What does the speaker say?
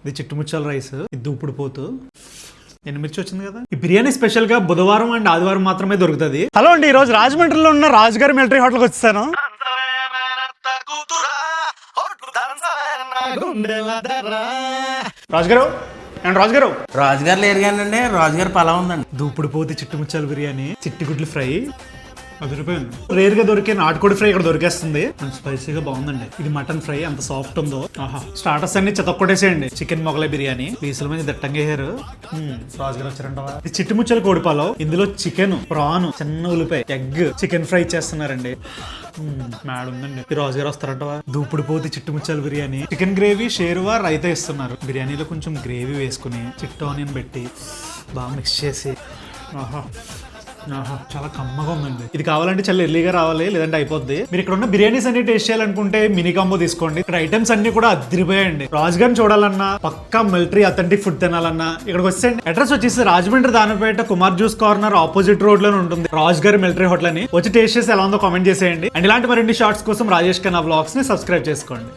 ఇది చిట్టుముచ్చాల రైస్, ఇది దూపుడు పోతు, ఎనిమిర్చి వచ్చింది కదా. ఈ బిర్యానీ స్పెషల్ గా బుధవారం అండ్ ఆదివారం మాత్రమే దొరుకుతుంది. హలో అండి, ఈ రోజు రాజమండ్రిలో ఉన్న రాజుగారి మిలిటరీ హోటల్కి వచ్చాను. రాజుగారు అండ్ రాజుగారు రాజుగారు లేరు కానీ రాజుగారు పలా ఉందండి. దూపుడు పోతు చిట్టుముచ్చాల బిర్యానీ, చిట్టుగుడ్లు ఫ్రై, ₹10. రేర్ గా దొరికే నాటుకోడి ఫ్రై ఇక్కడ దొరికేస్తుంది. స్పైసీగా బాగుందండి. ఇది మటన్ ఫ్రై ఎంత సాఫ్ట్ ఉందో. ఆహా, స్టార్టర్స్ అన్ని చెతొక్కటేసేయండి. చికెన్ మొగలై బిర్యానీ పీసుల మీద దట్టంగా వేసారు. రాజుగారు వచ్చారంటవా. ఇది చిట్టుముచ్చల కోడిపాలో, ఇందులో చికెన్, ప్రాన్, చిన్న ఉల్లిపాయ, ఎగ్, చికెన్ ఫ్రై చేస్తున్నారండి. మ్యాడ్ ఉందండి. ఈ రాజుగారు వస్తారంటవా. దూపుడు పోతి చిట్టుముచ్చాల బిర్యానీ, చికెన్ గ్రేవీ, షేర్వా, రైతా ఇస్తున్నారు. బిర్యానీలో కొంచెం గ్రేవీ వేసుకుని చిట్టు ఆనియన్ పెట్టి బాగా మిక్స్ చేసి, ఆహా చాలా కమ్మగా ఉందండి. ఇది కావాలంటే చాలా ఎర్లీగా రావాలి, లేదంటే అయిపోద్ది. మీరు ఇక్కడ ఉన్న బిర్యానీస్ అన్ని టేస్ట్ చేయాలనుకుంటే మినీ కాంబో తీసుకోండి. ఇక్కడ ఐటమ్స్ అన్ని కూడా అదిరిపోయాయండి. రాజుగారిని చూడాలన్నా, పక్కా మిలిటరీ అథెంటిక్ ఫుడ్ తినాలన్నా ఇక్కడికి వచ్చేయండి. అడ్రస్ వచ్చేసి Rajahmundry Danipeta Kumar juice corner opposite road లోనే ఉంటుంది రాజుగారి మిలిటరీ హోటల్ అని. వచ్చి టేస్ట్ చేసి ఎలా ఉందో కామెంట్ చేసేయండి. అండ్ ఇలాంటి మరిన్ని షార్ట్స్ కోసం రాజేష్ ఖన్నా వ్లాగ్స్ ని సబ్స్క్రైబ్ చేసుకోండి.